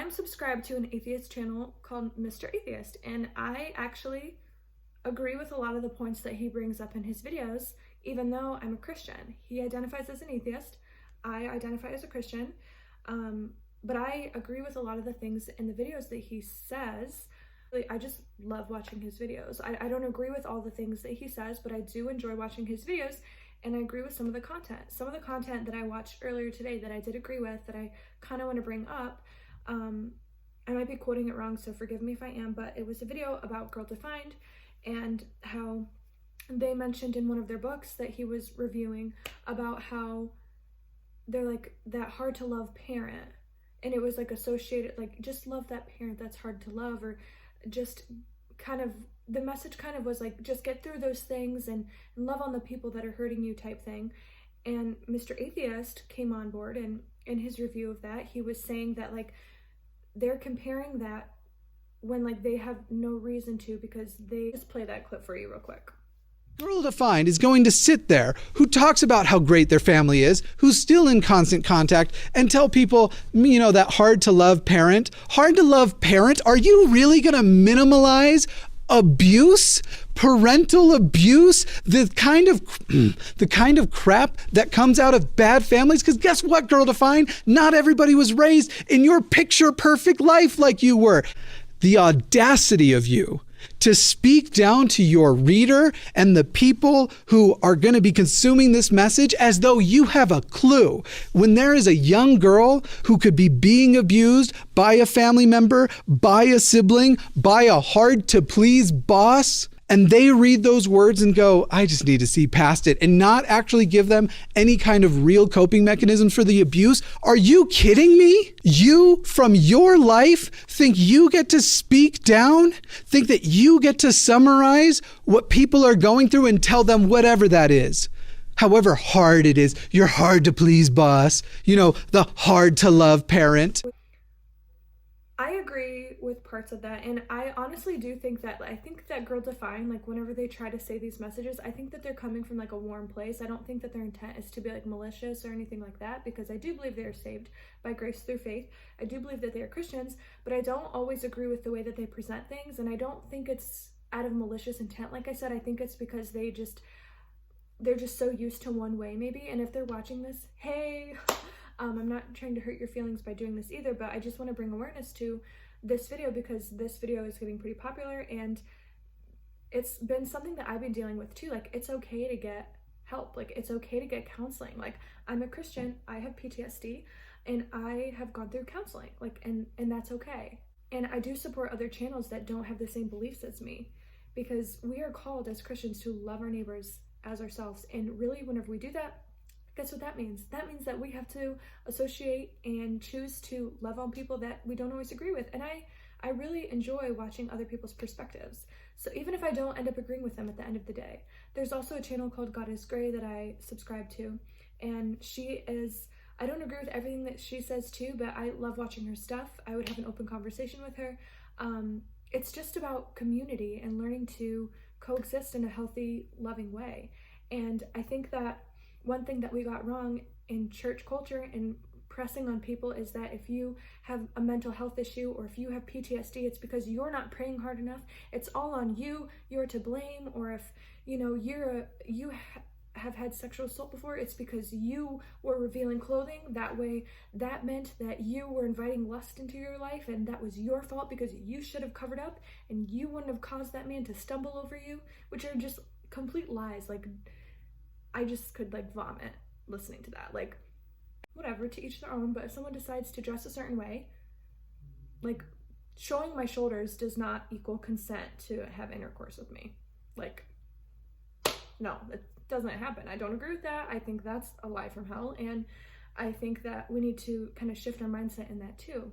I'm subscribed to an atheist channel called Mr.Atheist, and I actually agree with a lot of the points that he brings up in his videos, even though I'm a Christian. He identifies as an atheist. I identify as a Christian, but I agree with a lot of the things in the videos that he says. I just love watching his videos. I don't agree with all the things that he says, but I do enjoy watching his videos, and I agree with some of the content. Some of the content that I watched earlier today that I did agree with, that I kind of want to bring up, I might be quoting it wrong, so forgive me if I am, but it was a video about Girl Defined and how they mentioned in one of their books that he was reviewing about how they're like that hard to love parent, and it was like associated, like, just love that parent that's hard to love, or just kind of, the message kind of was like, just get through those things and love on the people that are hurting you type thing. And Mr. Atheist came on board, and in his review of that, he was saying that like they're comparing that when like they have no reason to, because they just play that clip for you real quick. Girl Defined is going to sit there, who talks about how great their family is, who's still in constant contact, and tell people, you know, that hard to love parent. Hard to love parent? Are you really going to minimalize abuse, parental abuse, the kind of crap that comes out of bad families? Because guess what, Girl Defined? Not everybody was raised in your picture perfect life like you were. The audacity of you to speak down to your reader and the people who are going to be consuming this message as though you have a clue, when there is a young girl who could be being abused by a family member, by a sibling, by a hard-to-please boss, and they read those words and go, I just need to see past it, and not actually give them any kind of real coping mechanism for the abuse. Are you kidding me? You, from your life, think you get to speak down? Think that you get to summarize what people are going through and tell them whatever that is? However hard it is, your hard to please boss, you know, the hard to love parent. I agree with parts of that, and I honestly do think that, I think that Girl Defined, like, whenever they try to say these messages, I think that they're coming from like a warm place. I don't think that their intent is to be like malicious or anything like that, because I do believe they are saved by grace through faith. I do believe that they are Christians, but I don't always agree with the way that they present things, and I don't think it's out of malicious intent. Like I said, I think it's because they're just so used to one way maybe, and if they're watching this, hey, I'm not trying to hurt your feelings by doing this either, but I just want to bring awareness to this video because this video is getting pretty popular, and it's been something that I've been dealing with too. Like, it's okay to get help. Like, it's okay to get counseling. Like, I'm a Christian, I have PTSD, and I have gone through counseling, like, and that's okay. And I do support other channels that don't have the same beliefs as me, because we are called as Christians to love our neighbors as ourselves. And really, whenever we do that, guess what that means? That means that we have to associate and choose to love on people that we don't always agree with. And I really enjoy watching other people's perspectives. So even if I don't end up agreeing with them at the end of the day, there's also a channel called God is Gray that I subscribe to. And I don't agree with everything that she says too, but I love watching her stuff. I would have an open conversation with her. It's just about community and learning to coexist in a healthy, loving way. And I think that one thing that we got wrong in church culture and pressing on people is that if you have a mental health issue or if you have PTSD, it's because you're not praying hard enough. It's all on you. You're to blame. Or if, you know, you have had sexual assault before, it's because you were revealing clothing. That way, that meant that you were inviting lust into your life, and that was your fault because you should have covered up and you wouldn't have caused that man to stumble over you, which are just complete lies. Like, I just could like vomit listening to that. Like, whatever, to each their own, but if someone decides to dress a certain way, like, showing my shoulders does not equal consent to have intercourse with me. Like, no, it doesn't happen. I don't agree with that. I think that's a lie from hell, and I think that we need to kind of shift our mindset in that too.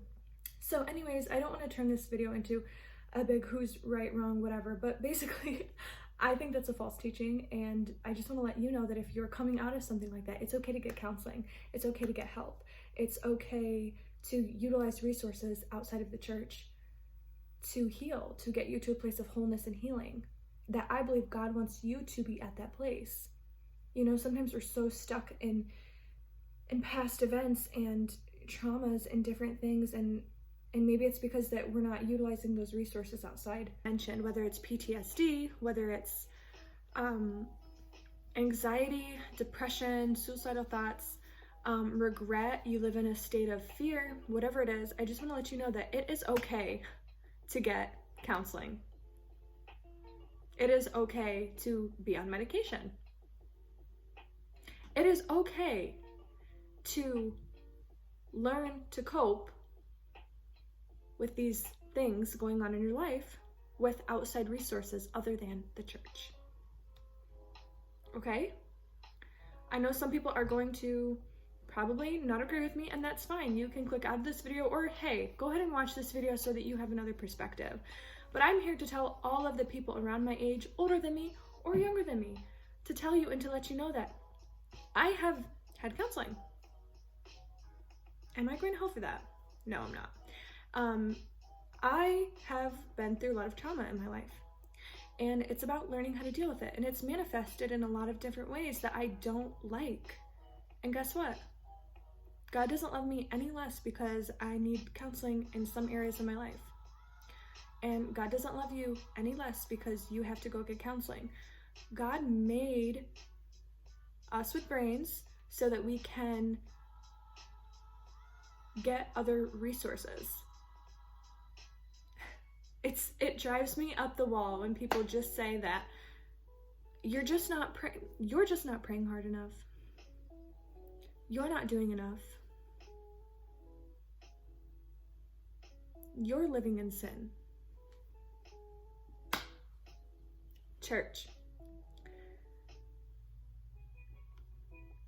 So anyways, I don't want to turn this video into a big who's right, wrong, whatever, but basically I think that's a false teaching, and I just want to let you know that if you're coming out of something like that, it's okay to get counseling. It's okay to get help. It's okay to utilize resources outside of the church to heal, to get you to a place of wholeness and healing. That I believe God wants you to be at that place. You know, sometimes we're so stuck in past events and traumas and different things, and And maybe it's because that we're not utilizing those resources outside. Mentioned, whether it's PTSD, whether it's anxiety, depression, suicidal thoughts, regret, you live in a state of fear, whatever it is, I just want to let you know that it is okay to get counseling. It is okay to be on medication. It is okay to learn to cope with these things going on in your life with outside resources other than the church. Okay? I know some people are going to probably not agree with me, and that's fine. You can click out of this video, or hey, go ahead and watch this video so that you have another perspective. But I'm here to tell all of the people around my age, older than me or younger than me, to tell you and to let you know that I have had counseling. Am I going to hell for that? No, I'm not. I have been through a lot of trauma in my life, and it's about learning how to deal with it, and it's manifested in a lot of different ways that I don't like. And guess what? God doesn't love me any less because I need counseling in some areas of my life. And God doesn't love you any less because you have to go get counseling. God made us with brains so that we can get other resources. It drives me up the wall when people just say that you're just not praying hard enough. You're not doing enough. You're living in sin. Church.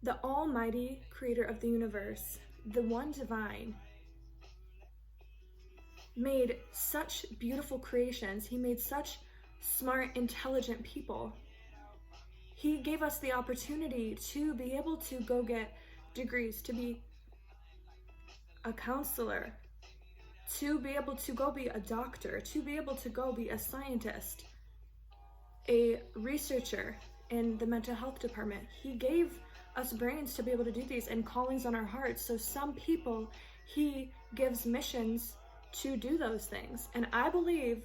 The Almighty Creator of the universe, the one divine, made such beautiful creations. He made such smart, intelligent people. He gave us the opportunity to be able to go get degrees, to be a counselor, to be able to go be a doctor, to be able to go be a scientist, a researcher in the mental health department. He gave us brains to be able to do these and callings on our hearts. So some people, he gives missions to do those things. And I believe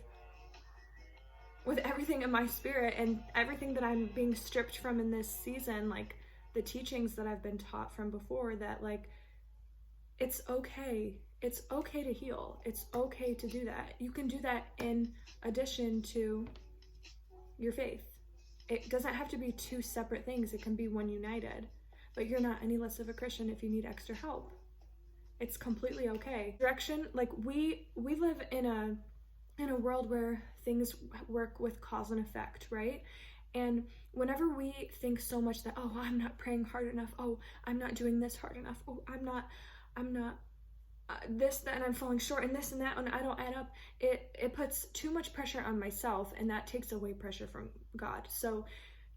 with everything in my spirit and everything that I'm being stripped from in this season, like the teachings that I've been taught from before, that like, it's okay. It's okay to heal. It's okay to do that. You can do that in addition to your faith. It doesn't have to be two separate things. It can be one united. But you're not any less of a Christian if you need extra help. It's completely okay. Direction, like we live in a world where things work with cause and effect, right? And whenever we think so much that, oh, I'm not praying hard enough, oh, I'm not doing this hard enough, oh, I'm not this, that, and I'm falling short, and this and that, and I don't add up, it puts too much pressure on myself, and that takes away pressure from God. So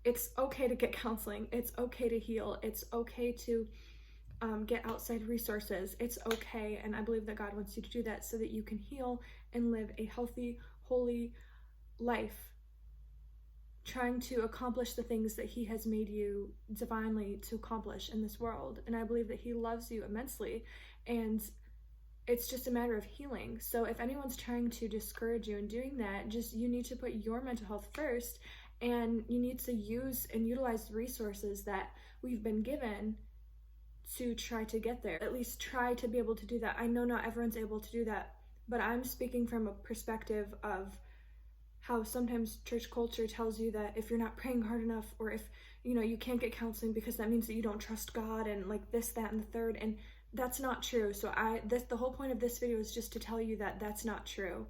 it's okay to get counseling. It's okay to heal. It's okay to get outside resources. It's okay, and I believe that God wants you to do that so that you can heal and live a healthy, holy life, trying to accomplish the things that he has made you divinely to accomplish in this world. And I believe that he loves you immensely, and it's just a matter of healing. So if anyone's trying to discourage you in doing that, just you need to put your mental health first, and you need to use and utilize the resources that we've been given to try to get there. At least try to be able to do that. I know not everyone's able to do that, but I'm speaking from a perspective of how sometimes church culture tells you that if you're not praying hard enough, or if you can't get counseling because that means that you don't trust God, and like this, that, and the third, and that's not true. So the whole point of this video is just to tell you that that's not true,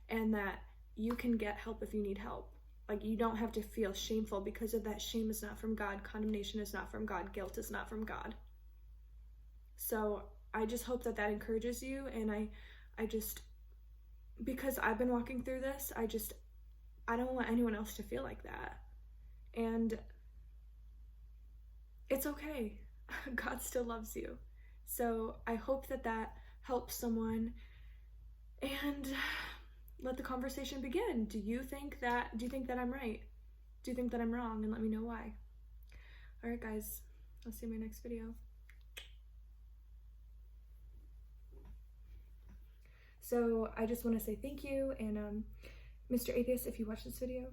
and that you can get help if you need help. Like, you don't have to feel shameful because of that. Shame is not from God. Condemnation is not from God. Guilt is not from God. So I just hope that that encourages you. And I just, because I've been walking through this, I don't want anyone else to feel like that. And it's okay. God still loves you. So I hope that that helps someone, and let the conversation begin. Do you think that I'm right? Do you think that I'm wrong? And let me know why. All right, guys, I'll see you in my next video. So I just want to say thank you, and Mr. Atheist, if you watch this video,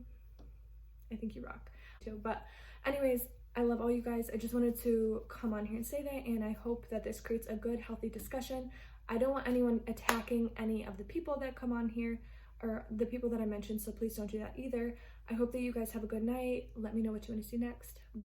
I think you rock too. But anyways, I love all you guys. I just wanted to come on here and say that, and I hope that this creates a good, healthy discussion. I don't want anyone attacking any of the people that come on here or the people that I mentioned, so please don't do that either. I hope that you guys have a good night. Let me know what you want to see next.